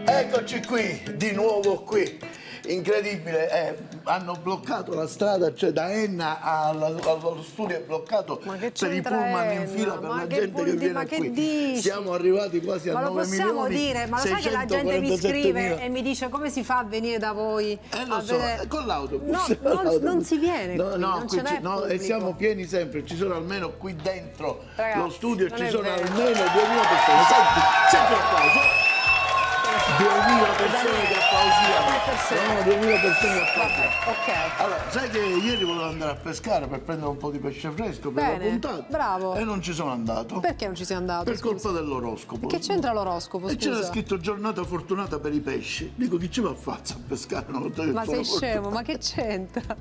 Eccoci qui, di nuovo qui. Incredibile, hanno bloccato la strada, cioè da Enna allo studio è bloccato per i pullman in fila per la gente che viene qui. Dici? Siamo arrivati quasi a 9 milioni. Ma lo possiamo dire, ma lo sai che la gente mi scrive e mi dice come si fa a venire da voi? Lo so, con l'autobus. No, non si viene qui, non ce n'è no, e siamo pieni sempre, ci sono almeno qui dentro lo studio, ci sono vero. almeno 2000 persone. Senti, sempre applauso. 2000 persone che applausiamo. No, 2000 persone che applausiamo. Ok. Allora, sai che ieri volevo andare a pescare per prendere un po' di pesce fresco per la puntata? Bravo. E non ci sono andato. Perché non ci sei andato? Per colpa dell'oroscopo. Che c'entra l'oroscopo? E c'era scritto giornata fortunata per i pesci. Dico, chi ci va a fare a pescare? Non lo Ma sei scemo, ma che c'entra?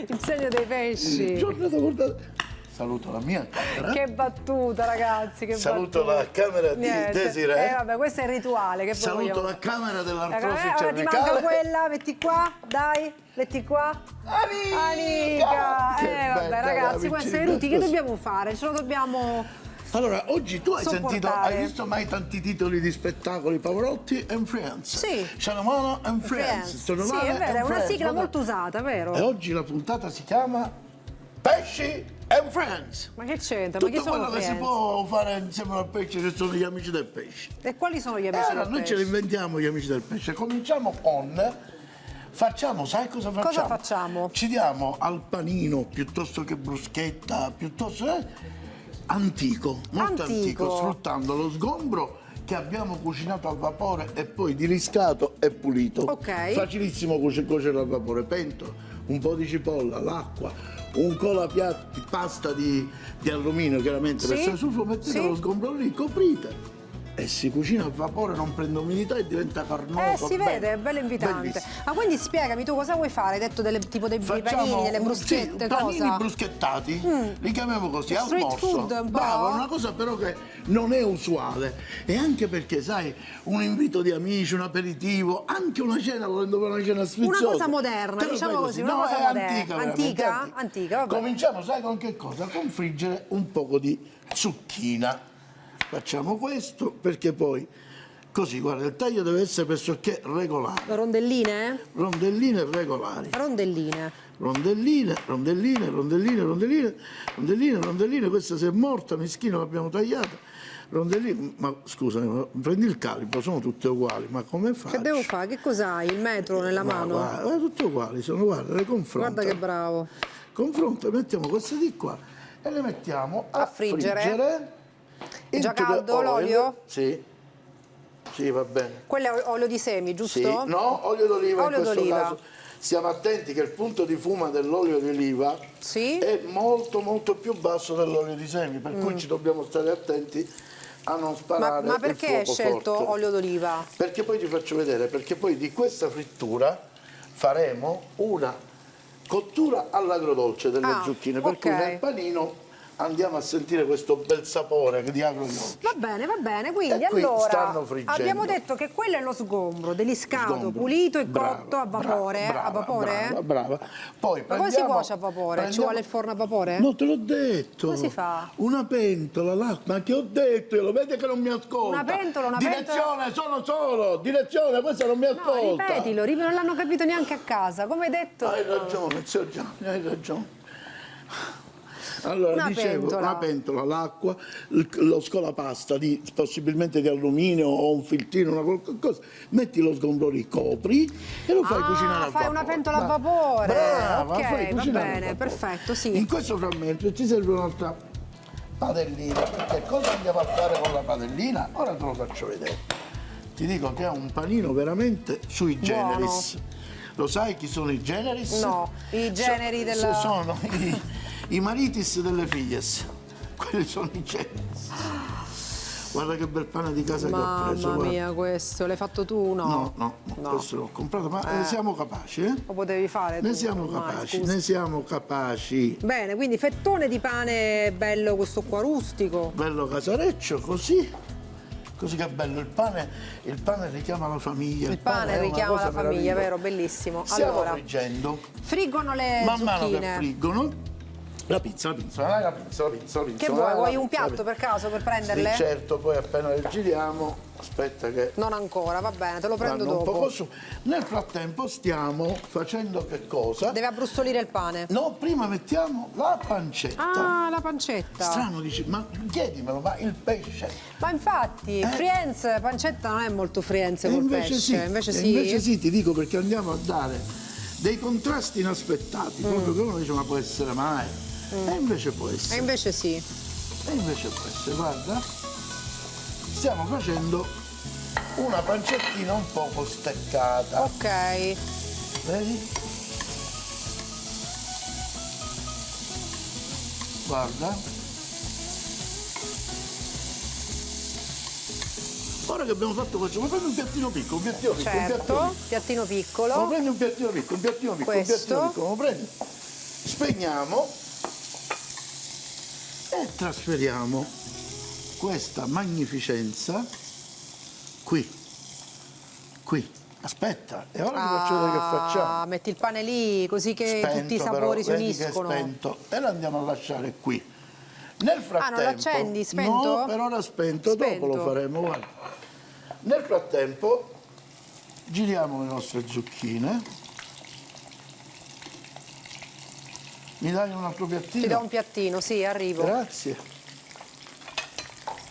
Il segno dei pesci. Giornata fortunata. Saluto la mia camera. Che battuta, ragazzi, che Saluto battuta. la camera di Desiree. Vabbè, questo è il rituale. Che Saluto la camera dell'artrosi ora ti manca cervicale. quella, metti qua, dai, metti qua. Anica! Vabbè, ragazzi, questi è tutti. Che dobbiamo fare? Ce lo dobbiamo... Allora, oggi tu hai sentito, sopportare. hai visto mai tanti titoli di spettacoli? Pavarotti and Friends. Sì. Cianamano and Friends. Sì, è vero, è una sigla molto usata, vero? E oggi la puntata si chiama Pesci and Friends. Ma che c'entra? Ma chi Tutto sono quello che si Friends? può fare insieme al pesce, che sono gli amici del pesce. E quali sono gli amici Allora, del noi ce pesce? li inventiamo gli amici del pesce. Cominciamo con... Facciamo, sai cosa facciamo? Cosa facciamo? Ci diamo al panino, piuttosto che bruschetta, piuttosto... antico, molto antico, sfruttando lo sgombro che abbiamo cucinato al vapore e poi diliscato e pulito. Ok. Facilissimo cuocere al vapore, pentola, un po' di cipolla, l'acqua, un colapiatti, pasta di alluminio chiaramente per stare sul fuoco, mettete lo sgombro lì, coprite. E si cucina al vapore, non prende umidità e diventa carnoso. Si vede, è bello invitante. Bellissimo. Ma quindi spiegami tu cosa vuoi fare? Hai detto tipo dei panini, delle bruschette, panini cosa? bruschettati, li chiamiamo così, al Street morso. food un po'? Bravo, è una cosa però che non è usuale. E anche perché, sai, un invito di amici, un aperitivo, anche una cena, volendo fare una cena sfiziosa. Una cosa moderna, diciamo così, una cosa è moderna. antica, Antica, vabbè. Cominciamo, sai con che cosa? Con friggere un poco di zucchina. Facciamo questo perché poi, così, guarda, il taglio deve essere pressoché regolare. Rondelline? Rondellini regolari. Rondelline. Rondelline, rondellini, rondellini, rondellini, rondellini, rondellini, questa si è morta, meschino, l'abbiamo tagliata. Rondellini, ma scusami, ma prendi il calibro, sono tutte uguali, ma come faccio? Che devo fare? Che cos'hai? Il metro nella mano? Guarda, tutte uguali, sono, guarda, le confronto. Guarda che bravo. Confronto, mettiamo queste di qua e le mettiamo a friggere. È già caldo l'olio? Sì. Sì, va bene. Quello è olio di semi, giusto? Sì, no, olio d'oliva in questo d'oliva. caso. Stiamo attenti che il punto di fumo dell'olio di oliva è molto molto più basso dell'olio di semi, per cui ci dobbiamo stare attenti a non sparare Ma il perché hai fuoco scelto forte. olio d'oliva? Perché poi ti faccio vedere, perché poi di questa frittura faremo una cottura all'agrodolce delle zucchine, per cui nel panino andiamo a sentire questo bel sapore di agrodolce. Va bene, quindi E qui allora stanno friggendo. abbiamo detto che quello è lo sgombro, deliscato, pulito e cotto a vapore. Brava, a vapore? brava. Poi Ma come si cuoce a vapore? Ci vuole il forno a vapore? No, te l'ho detto. Come si fa? Una pentola, l'acqua, ma che ho detto? Io lo vede che non mi ascolta. Una pentola. Direzione, sono solo. Direzione, questa non mi ascolta. No, ripetilo, non l'hanno capito neanche a casa. Come hai detto? Hai ragione, zio Gianni, hai ragione. Allora, Una dicevo, pentola. una pentola, l'acqua, lo scolapasta, possibilmente di alluminio o un filtrino, una qualche cosa, metti lo sgombro lì, copri e lo fai cucinare a vapore. Fai una pentola a vapore. Brava, ok, fai va cucinare a bene, vapore. perfetto, sì. In questo frammento ci serve un'altra padellina, perché cosa andiamo a fare con la padellina? Ora te lo faccio vedere. Ti dico che è un panino veramente sui generis. Lo sai chi sono i generis? No, i generi della... Sono i maritis delle figlies. Quelli sono i generis. Guarda che bel pane di casa che ho preso. Mamma mia, questo l'hai fatto tu? No, questo l'ho comprato, ma ne siamo capaci, eh? Lo potevi fare tu? Ne siamo ormai, capaci, scusa. ne siamo capaci. Bene, quindi fettone di pane bello questo qua, rustico. Bello casareccio, così. Così che bello, il pane richiama la famiglia. Il pane è una richiama cosa la famiglia, meravigliosa. vero? Bellissimo. Stiamo Allora, friggendo. friggono le Man mano che zucchine. friggono, La pinza. Che vuoi? Vuoi un piatto per caso per prenderle? Sì, certo, poi appena le giriamo, aspetta che... Non ancora, va bene, te lo prendo vanno un dopo. poco su. Nel frattempo stiamo facendo che cosa? Deve abbrustolire il pane. No, prima mettiamo la pancetta. Ah, la pancetta. Strano, dici, ma chiedimelo, ma il pesce? Ma infatti, Frienz, pancetta non è molto Frienz E col invece pesce. sì, Invece e sì. invece sì, ti dico perché andiamo a dare dei contrasti inaspettati, proprio che uno dice ma può essere mai. E invece può E essere. invece sì. E invece può essere, guarda. Stiamo facendo una pancettina un poco steccata. Ok. Vedi? Guarda. Ora che abbiamo fatto questo, ma prendi un piattino piccolo, un piattino piccolo, un piattino Certo, piccolo. piattino piccolo. Ma prendi un piattino piccolo, un piattino piccolo, un Questo. piattino piccolo, lo prendi. Spegniamo e trasferiamo questa magnificenza qui. Aspetta, e ora ti faccio vedere che facciamo. Metti il pane lì così che tutti i sapori però, si vedi che è uniscono. spento e lo andiamo a lasciare qui. Nel frattempo, non l'accendi, spento? No, per ora spento, dopo lo faremo, guarda. Nel frattempo giriamo le nostre zucchine. Mi dai un altro piattino? Ti do un piattino, sì, arrivo. Grazie.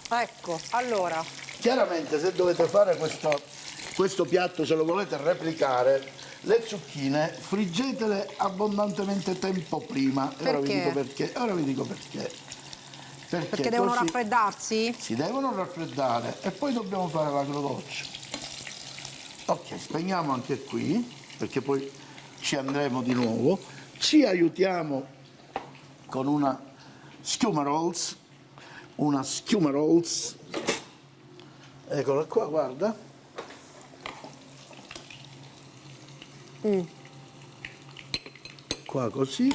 Ecco, allora, Chiaramente se dovete fare questo piatto, se lo volete replicare, le zucchine friggetele abbondantemente tempo prima. E ora vi Perché? dico perché. Ora vi dico perché. perché devono così raffreddarsi? si devono raffreddare e poi dobbiamo fare l'agrodolce. Ok, spegniamo anche qui, perché poi ci andremo di nuovo. Ci aiutiamo con una schiuma rolls. Eccola qua, guarda. Qua così.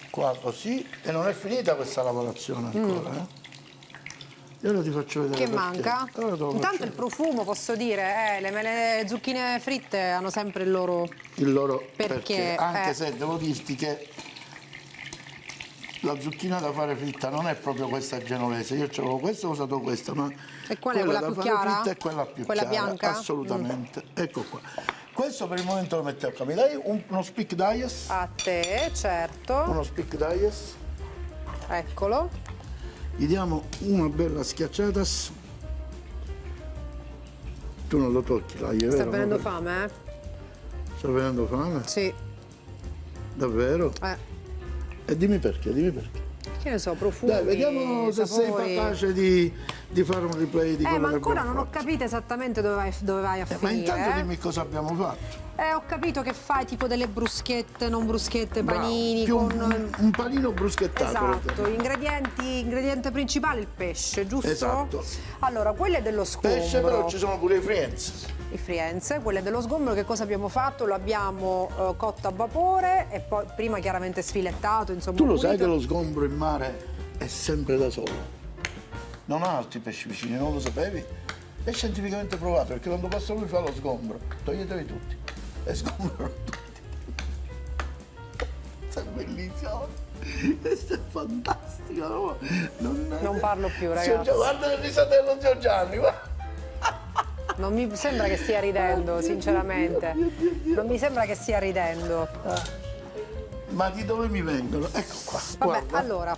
Qua così. E non è finita questa lavorazione ancora, E ora ti faccio vedere Che perché. manca? Ora te lo faccio Intanto il profumo, posso dire, le zucchine fritte hanno sempre il loro... il loro Perché, anche se devo dirti che la zucchina da fare fritta non è proprio questa genovese, io c'avevo questa, ho usato questa, ma E qual è, quella quella da più fare chiara? fritta è quella più Quella chiara, bianca? assolutamente. Ecco qua. Questo per il momento lo mettiamo qua. Mi dai uno speak dies? A te, certo. Uno speak dies? Eccolo. Gli diamo una bella schiacciata. Tu non lo tocchi, là, è vero? Sta venendo fame, Sta venendo fame? Sì. Davvero? E dimmi perché. Che ne so, profumi, Dai, vediamo se sapori. sei capace di fare un replay di quello Ma che ancora abbiamo non ho fatto. capito esattamente dove vai a Ma finire. intanto dimmi cosa abbiamo fatto. Ho capito che fai tipo delle bruschette, non bruschette, Bravo, panini più con... un panino bruschettato. Esatto, ingrediente principale il pesce, giusto? Esatto. Allora, quelle dello sgombro. Pesce, però ci sono pure i friends. I frienze, quelle dello sgombro, che cosa abbiamo fatto? Lo abbiamo cotto a vapore e poi prima chiaramente sfilettato, insomma. Tu lo sai pulito. che lo sgombro in mare è sempre da solo. Non ha altri pesci vicini, non lo sapevi? È scientificamente provato, perché quando passa lui fa lo sgombro. Toglietevi tutti. E sgombrano tutti. Questo è bellissimo. Questo è fantastico. No? Non parlo più, ragazzi. Guarda il risatello zio Gianni, guarda. Non mi sembra che stia ridendo, sinceramente. Non mi sembra che stia ridendo. Ma di dove mi vengono? Ecco qua. Vabbè, guarda. allora.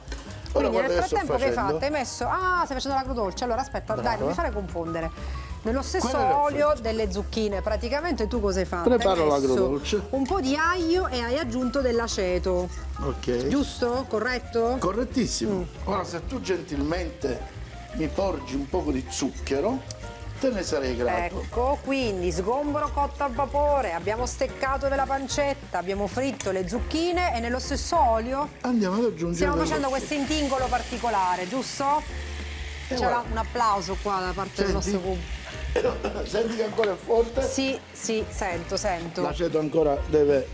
Ora Quindi nel guarda che sto frattempo che hai facendo. fatto? Hai messo... Ah, stai facendo l'agrodolce. Allora aspetta, dai, non mi fare confondere. Nello stesso Quello l'ho olio delle zucchine, praticamente tu cosa hai fatto? Preparo Hai messo l'agrodolce. un po' di aglio e hai aggiunto dell'aceto. Ok. Giusto? Corretto? Correttissimo. Ora se tu gentilmente mi porgi un poco di zucchero, te ne sarei grato. Ecco, quindi sgombro cotto a vapore, abbiamo steccato della pancetta, abbiamo fritto le zucchine e nello stesso olio Andiamo ad aggiungere stiamo dello facendo zucchero. questo intingolo particolare, giusto? C'è guarda. un applauso qua da parte del Senti? nostro pubblico. Senti che ancora è forte? Sì, sento. L'aceto ancora deve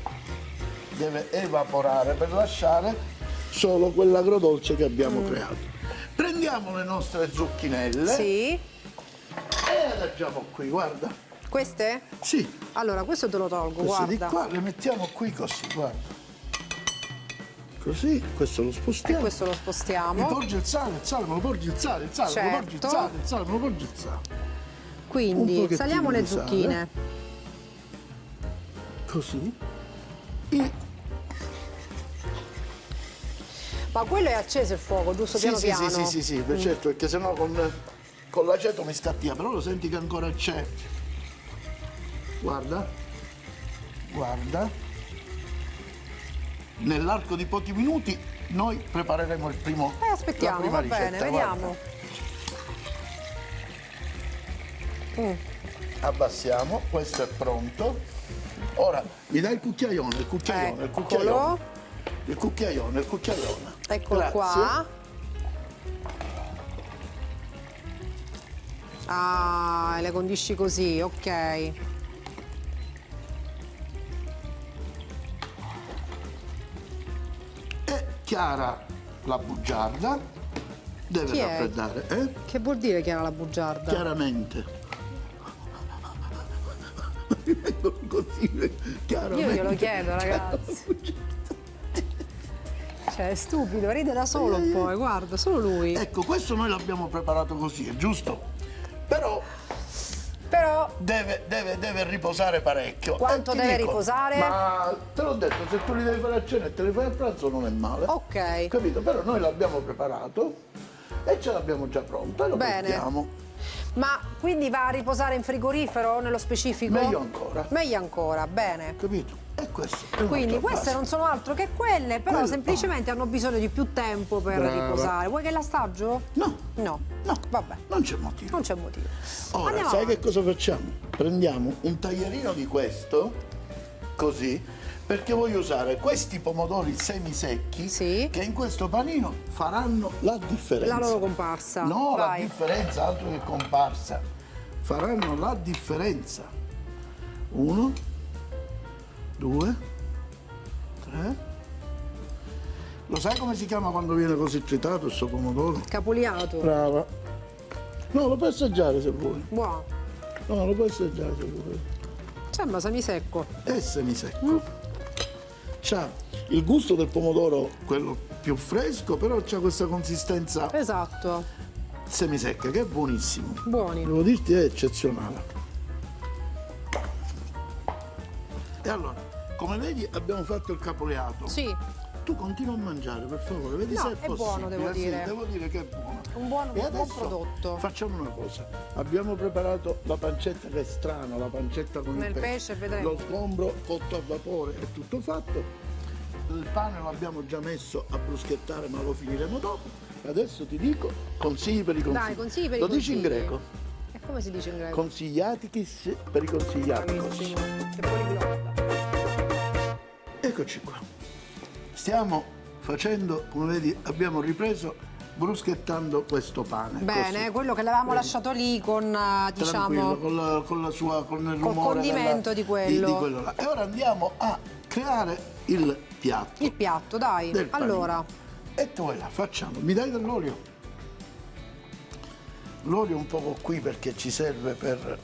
evaporare per lasciare solo quell'agrodolce che abbiamo creato. Prendiamo le nostre zucchinelle Sì, e adagiamo qui, guarda. Queste? Sì. Allora, questo te lo tolgo, Queste guarda. di qua le mettiamo qui così, guarda. Così, questo lo E spostiamo. questo lo Mi spostiamo. porgi il sale, me lo porgi il sale, me lo porgi il Certo. sale, me lo porgi il sale. Un Quindi pochettino saliamo le di sale. zucchine. Così. E Ma quello è acceso il fuoco, giusto? sì, Piano sì, piano. sì, beh, certo, perché sennò con l'aceto mi scattia, però lo senti che ancora c'è. Guarda, guarda. Nell'arco di pochi minuti noi prepareremo Aspettiamo, la prima va ricetta. bene, vediamo. Abbassiamo, questo è pronto. Ora mi dai il cucchiaione, il cucchiaione, il cucchiaione. Il cucchiaione, il cucchiaione. Eccolo Grazie. qua. Ah, le condisci così, ok. E Chiara la bugiarda deve Chi è? raffreddare, eh? Che vuol dire che era la bugiarda? Chiaramente. Mi vengono così, chiaramente. Io glielo chiedo, ragazzi. Cioè, è stupido, ride da solo un po', guarda, solo lui. Ecco, questo noi l'abbiamo preparato così, è giusto? Però deve riposare parecchio. Quanto E ti deve dico, riposare? Ma te l'ho detto, se tu li devi fare a cena e te li fai a pranzo non è male. Ok. Capito? Però noi l'abbiamo preparato e ce l'abbiamo già pronto e lo Bene. mettiamo. Ma quindi va a riposare in frigorifero nello specifico? Meglio ancora. Meglio ancora, bene. Capito? E questo è Quindi un'altra queste base. non sono altro che quelle, però Quelle- semplicemente hanno bisogno di più tempo per Brava. riposare. Vuoi che l'assaggio? No, No. no, Vabbè, non c'è motivo. non c'è motivo. Ora, Andiamo sai che avanti. cosa facciamo? Prendiamo un taglierino di questo, così, perché voglio usare questi pomodori semisecchi Sì. che in questo panino faranno la differenza. La loro comparsa. No, Vai. la differenza, altro che comparsa. Faranno la differenza. 1, 2, 3. Lo sai come si chiama quando viene così tritato questo pomodoro? Capoliato. Brava. No, lo puoi assaggiare se vuoi. Buono. No, lo puoi assaggiare se vuoi. Sembra semisecco. È semisecco. C'ha il gusto del pomodoro, quello più fresco, però c'ha questa consistenza Esatto. semisecca che è buonissimo. Buoni. Devo dirti è eccezionale. E allora, come vedi abbiamo fatto il caporeato. Sì, Tu continua a mangiare, per favore, vedi No, se è è possibile. buono, devo Sì, dire. devo dire che è buono. un buon E buon adesso prodotto. facciamo una cosa, abbiamo preparato la pancetta che è strana, la pancetta con Nel il pesce, vedremo. lo sgombro cotto a vapore è tutto fatto, il pane lo abbiamo già messo a bruschettare ma lo finiremo dopo. Adesso ti dico consigli per i consigli. Dai, consigli per i lo dici in consigli. greco? E come si dice in greco? Consigliaticis per i consigliaticos. Bravissimo. Che poliglotta. Eccoci qua. Stiamo facendo, come vedi, abbiamo ripreso bruschettando questo pane. Bene, così. quello che l'avevamo Vedi? lasciato lì con, Tranquillo, diciamo, con la sua, con il col rumore condimento di quello. di quello là. E ora andiamo a creare il piatto. il piatto, dai. del panino. Allora, E tu là, facciamo. Mi dai dell'olio? L'olio un poco qui perché ci serve per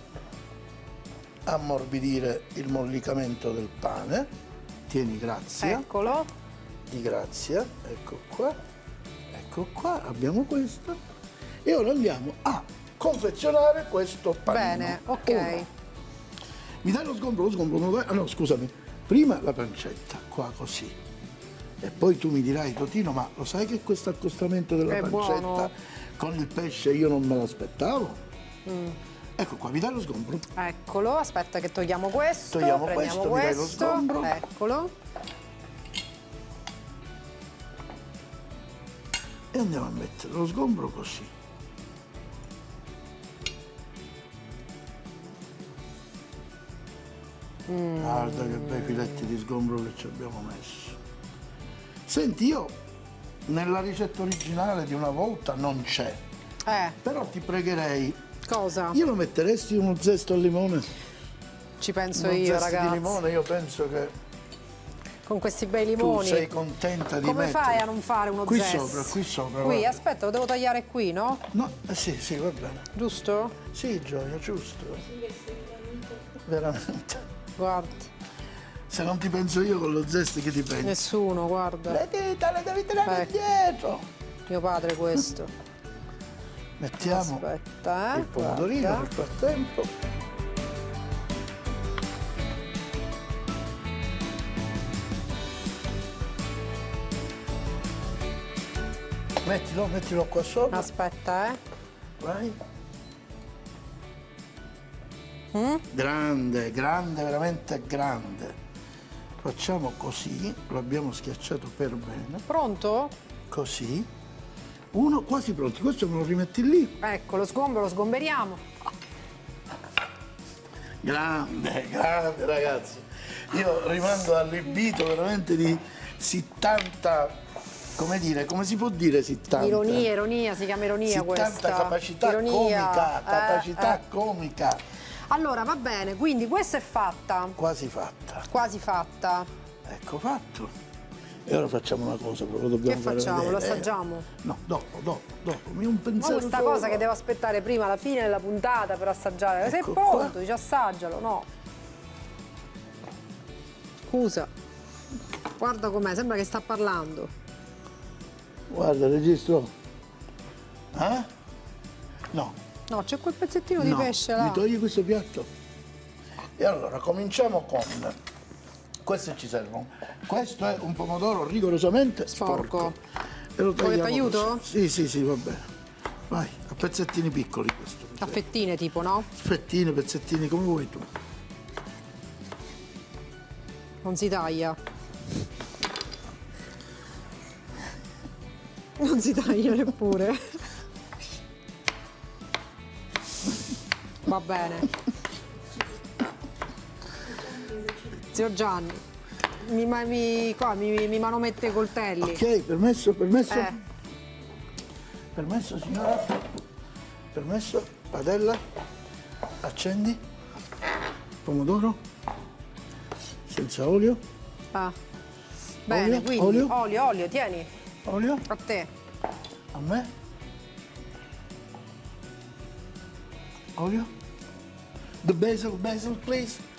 ammorbidire il mollicamento del pane. Tieni, grazie. eccolo. Di grazia, ecco qua, abbiamo questo e ora andiamo a confezionare questo panino. Bene, ok. Ora, mi dai lo sgombro me lo dai? Ah no, scusami, prima la pancetta, qua così, e poi tu mi dirai, Totino, ma lo sai che questo accostamento della È pancetta buono. con il pesce io non me l'aspettavo? Ecco qua, mi dai lo sgombro? Eccolo, aspetta che togliamo questo. Togliamo prendiamo questo, mi dai lo questo. sgombro. Eccolo. E andiamo a mettere lo sgombro così. Guarda che bei filetti di sgombro che ci abbiamo messo. Senti, io nella ricetta originale di una volta non c'è, però ti pregherei, Cosa? io lo metteresti uno zesto al limone? Ci penso Uno io, zesto ragazzi. di limone, io penso che Con questi bei Tu limoni. sei contenta di Come mettere... fai a non fare uno qui zest? sopra, qui sopra. Qui, guarda. aspetta, lo devo tagliare qui, no? No, sì, sì, va bene. Giusto? Sì, Gioia, giusto. Veramente. Guarda. Se non ti penso io con lo zest, che ti pensi? Nessuno, guarda. Le dita le devi tirare Ecco. dietro. Mio padre questo. Mettiamo Aspetta, il pomodorino guarda. nel frattempo. Mettilo qua sopra. Aspetta, Vai. Grande, grande, veramente grande. Facciamo così, lo abbiamo schiacciato per bene. Pronto? Così. Uno quasi pronto. Questo me lo rimetti lì. Ecco, lo sgombro lo sgomberiamo. Grande, grande ragazzi. Io rimango allibito veramente di sì tanta, come dire, come si può dire sì tanta? Ironia, si chiama ironia sì questa. tanta capacità Ironia. comica, capacità comica. Allora, va bene, quindi questa è fatta. Quasi fatta. Quasi fatta. Ecco fatto. E ora facciamo una cosa, però lo dobbiamo Che fare facciamo? vedere. Lo assaggiamo? No, dopo. Mi un Ma pensiero questa solo. cosa che devo aspettare prima la fine della puntata per assaggiare. Sei Ecco pronto? qua. Dici assaggialo, no? Scusa. Guarda com'è, sembra che sta parlando. Guarda, registro. Eh? No. No, c'è quel pezzettino di No, pesce là. mi togli questo piatto? E allora cominciamo con queste ci servono. Questo è un pomodoro rigorosamente sporco. E lo tagliamo t'aiuto? così. Sì, va bene. Vai, a pezzettini piccoli questo. A fettine tipo, no? Fettine, pezzettini, come vuoi tu. Non si taglia. Non si taglia neppure. Va bene. Zio Gianni, mi manomette i coltelli. Ok, permesso? Eh. Permesso, signora? Permesso? Padella? Accendi? Pomodoro? Senza olio? Ah. Bene, Olio? quindi Olio? olio, tieni. Olio? A te. A me? Olio? The basil, please.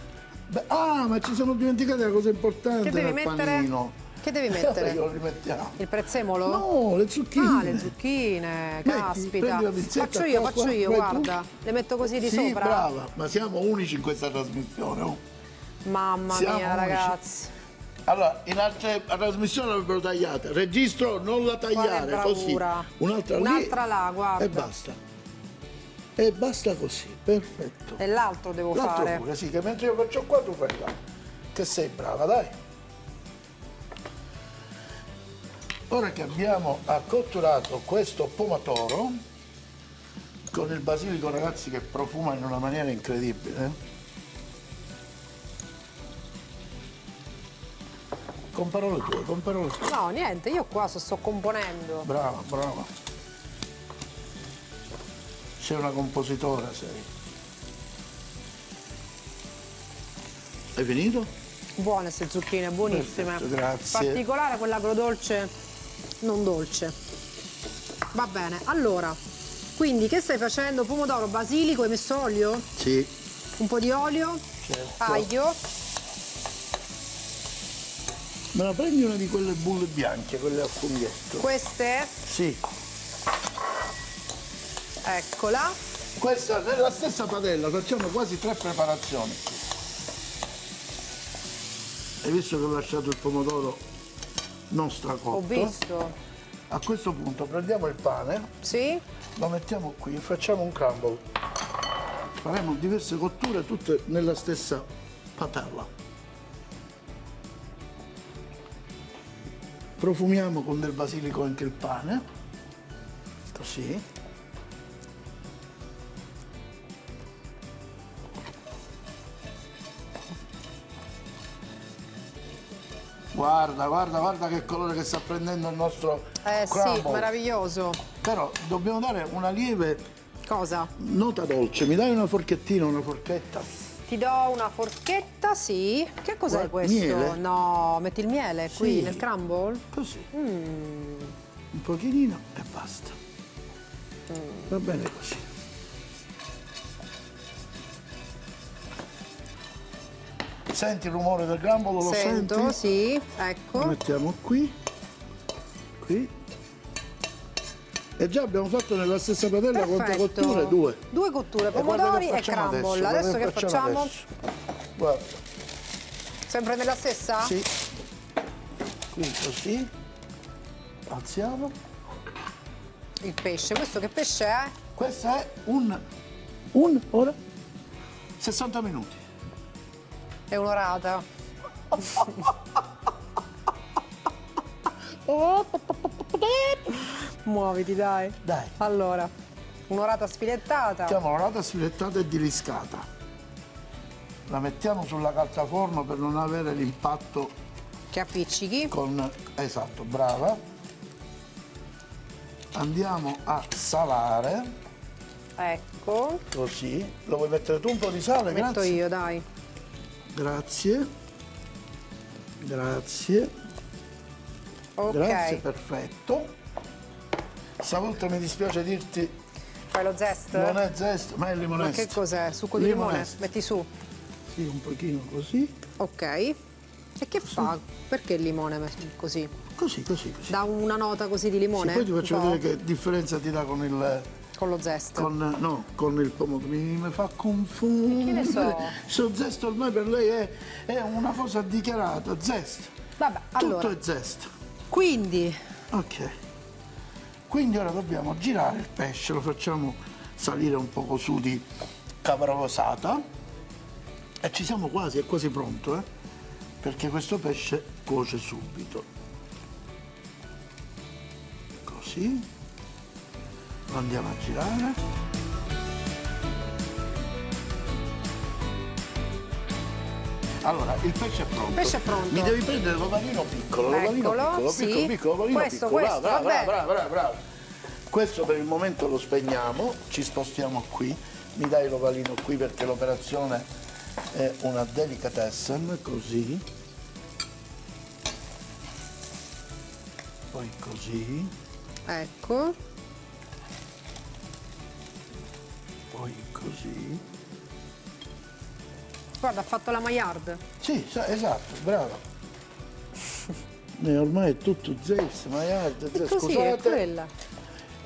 Ma ci sono dimenticate la cosa importante Che devi del mettere? panino. Che devi Allora mettere? lo rimettiamo. Il prezzemolo? No, le zucchine. Ah, le zucchine, caspita. prendi la pinzetta, Faccio io, qua, faccio qua, io, vai guarda. Le metto così di Sì, sopra? brava, ma siamo unici in questa trasmissione. Oh. Mamma Siamo mia, unici. ragazzi. Allora, in altre trasmissioni l'avrebbero tagliata. Registro, non la tagliare, Quale così. bravura. Un'altra lì. Un'altra là, guarda. E basta. E basta così, perfetto. E l'altro devo L'altro fare. pure, sì, che mentre io faccio qua tu fai là. Che sei brava, dai. Ora che abbiamo accotturato questo pomodoro, con il basilico, ragazzi, che profuma in una maniera incredibile. Con parole tue, con parole tue. No, niente, io qua sto componendo. Brava, brava. Sei una compositora, sei. Hai finito? Buone queste zucchine, buonissime. Perfetto, grazie. Particolare quella agrodolce, non dolce. Va bene, allora, quindi che stai facendo? Pomodoro, basilico, hai messo olio? Sì. Un po' di olio, Certo. aglio. Me la prendi una di quelle bulle bianche, quelle a funghetto? Queste, Sì. eccola. Questa nella stessa padella facciamo quasi 3 preparazioni. Hai visto che ho lasciato il pomodoro non stracotto? Ho visto. A questo punto prendiamo il pane, Sì? lo mettiamo qui e facciamo un crumble. Faremo diverse cotture tutte nella stessa padella. Profumiamo con del basilico anche il pane, così. Guarda che colore che sta prendendo il nostro crumble. Sì, meraviglioso. Però dobbiamo dare una lieve Cosa? nota dolce. Mi dai una forchettina, una forchetta? Ti do una forchetta, sì. Che cos'è Guarda, questo? miele. No, metti il miele qui Sì. nel crumble? Così. Un pochino e basta. Va bene così. Senti il rumore del grambolo? Lo Sento, senti? sì, Lo ecco. mettiamo qui. Qui. E già abbiamo fatto nella stessa padella quante Perfetto. cotture? 2. 2 cotture, E guarda pomodori che e facciamo crumble. Adesso che facciamo? adesso? Guarda, Sempre nella stessa? sì. Qui così. Alziamo. Il pesce, questo che pesce è? Questo è un ora 60 minuti. È un'orata. Muoviti, dai. Dai. Allora, un'orata sfilettata. Mettiamo l'orata sfilettata e diliscata. La mettiamo sulla calzaforno per non avere l'impatto Che appiccichi. con... Esatto, brava. Andiamo a salare, Ecco. così. Lo vuoi mettere tu un po' di sale? Metto Grazie. io, dai. Grazie. Grazie. Ok. Grazie, perfetto. Stavolta mi dispiace dirti, Fai lo zest? non è zest, ma è Ma limonesta. che cos'è? Succo di limone? Limonesta. Metti su. Sì, un pochino così. Ok. E che fa? Perché il limone così? Così. Dà una nota così di Sì, limone? poi ti faccio Un po'? vedere che differenza ti dà con il... Con lo zest. Con il pomodoro. Mi fa confondere. Che ne so? So zest ormai per lei è una cosa dichiarata, zest. Vabbè, allora. Tutto è zest. Quindi, Ok. Quindi ora dobbiamo girare il pesce, lo facciamo salire un poco su di caprosata e ci siamo quasi, è quasi pronto, perché questo pesce cuoce subito. Così. Lo andiamo a girare. Allora, il pesce è pronto. Il pesce è pronto. Mi devi prendere l'ovalino piccolo, l'ovalino Eccolo, piccolo, sì. piccolo, l'ovalino Questo, piccolo. questo, Brava, vabbè. brava. Questo per il momento lo spegniamo, ci spostiamo qui. Mi dai l'ovalino qui perché l'operazione è una delicatessen, così. Poi così, ecco. poi così. Guarda, ha fatto la Maillard. Sì, esatto, brava. Ormai è tutto zest, Maillard, zest. Così, è quella.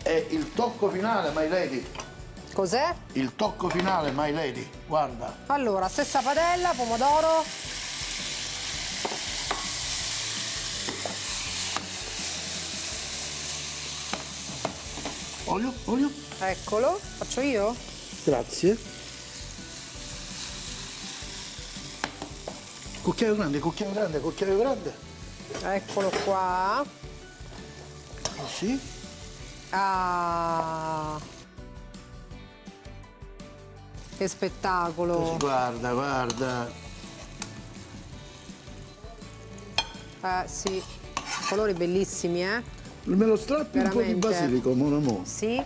È il tocco finale, my lady. Cos'è? Il tocco finale, my lady. Guarda. Allora, stessa padella, pomodoro. Olio. Eccolo. Faccio io? Grazie. Cucchiaio grande. Eccolo qua. Così. Ah. Che spettacolo. Così, guarda. Sì. Colori bellissimi, Me lo strappi un po' di Veramente. basilico, mon amore. Sì.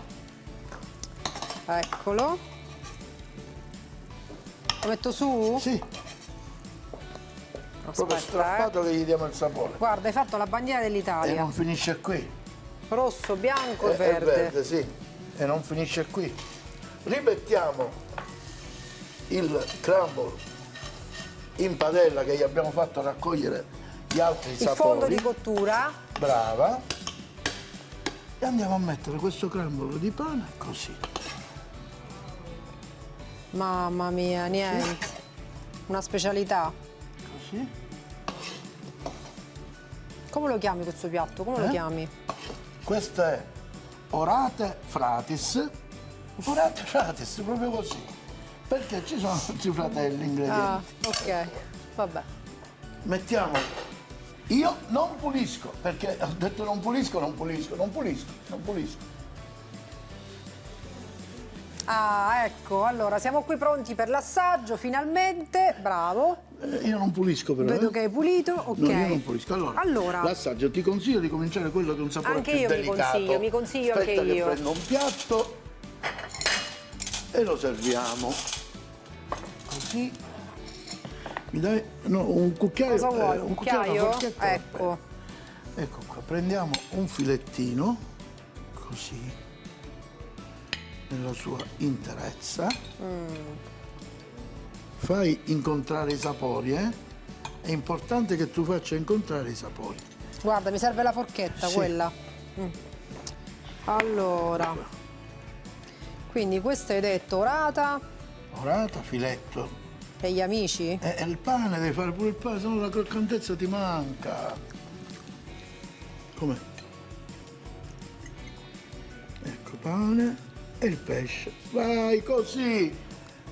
Eccolo. Lo metto su? Sì, proprio Aspetta, strappato che gli diamo il sapore. Guarda, hai fatto la bandiera E dell'Italia. non finisce qui. Rosso, bianco e È verde. verde, sì. E non finisce qui. Rimettiamo il crumble in padella che gli abbiamo fatto raccogliere gli altri Il sapori. fondo di cottura. Brava. E andiamo a mettere questo crumble di pane così. Mamma mia, niente. Una specialità. Così. Come lo chiami questo piatto? Come lo chiami? Questo è orate fratis. Orate fratis, proprio così. Perché ci sono tutti i fratelli ingredienti. Ah, ok. Vabbè. Mettiamo. Io non pulisco, perché ho detto non pulisco. Ah, ecco, allora siamo qui pronti per l'assaggio, finalmente. Bravo. Io non pulisco però. Vedo che hai pulito. Ok. No, io non pulisco. Allora. L'assaggio ti consiglio di cominciare quello che è un sapore Anche più io mi delicato. consiglio, mi consiglio Aspetta anche che io. prendo un piatto e lo serviamo. Così. Mi dai? No, un cucchiaio. Cosa vuoi? Un una cucchiaio? forchetta va Ecco. bene. Ecco qua, prendiamo un filettino, così, nella sua interezza. Fai incontrare i sapori, eh? È importante che tu faccia incontrare i sapori. Guarda, mi serve la forchetta, Sì. quella. Allora, quindi questa hai detto orata Orata, filetto. per gli amici? E il pane, devi fare pure il pane, sennò la croccantezza ti manca. Com'è? Ecco, pane e il pesce. Vai, così.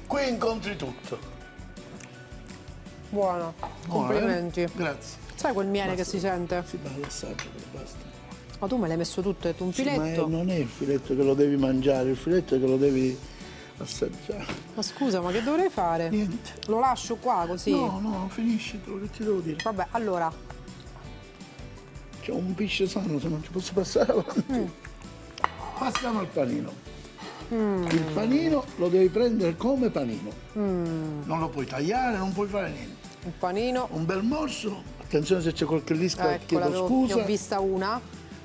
Qui incontri tutto. Buona, Buono, complimenti. Grazie. Sai quel miele che Basta. si sente? Si fa l'assaggio, basta. Ma tu me l'hai messo tutto, hai detto un Sì, ma filetto? non è il filetto che lo devi mangiare, il filetto è che lo devi assaggiare. Ma scusa, ma che dovrei fare? Niente. Lo lascio qua così? No, no, finisci tu, che ti devo dire? Vabbè, allora, C'è un pesce sano, se non ci posso passare avanti. Passiamo al panino. Il panino lo devi prendere come panino. Non lo puoi tagliare, non puoi fare niente. un panino. Un bel morso, attenzione se c'è qualche lisca, Ecco, chiedo ne scusa. ho vista una.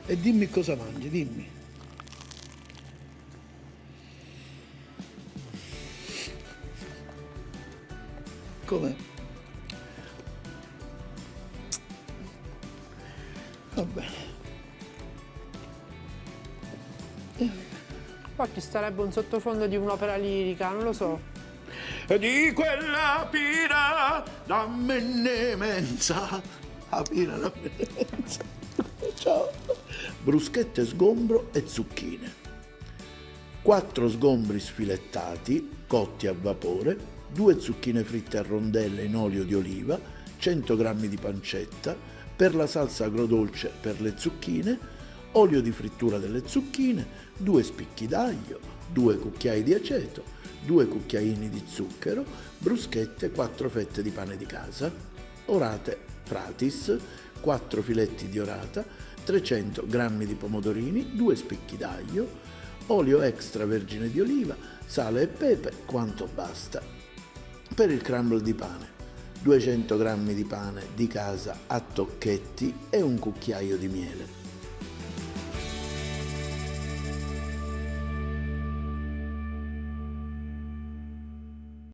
E dimmi cosa mangi, dimmi. Com'è? Va bene. Poi ci starebbe un sottofondo di un'opera lirica, non lo so. Di quella pira la mennemenza. La pira la mennemenza. Ciao. Bruschette sgombro e zucchine. 4 sgombri sfilettati, cotti a vapore, 2 zucchine fritte a rondelle in olio di oliva, 100 g di pancetta, per la salsa agrodolce per le zucchine, olio di frittura delle zucchine, 2 spicchi d'aglio, 2 cucchiai di aceto, 2 cucchiaini di zucchero, bruschette, 4 fette di pane di casa, orate fratis, 4 filetti di orata, 300 g di pomodorini, 2 spicchi d'aglio, olio extravergine di oliva, sale e pepe, quanto basta. Per il crumble di pane, 200 g di pane di casa a tocchetti e un cucchiaio di miele.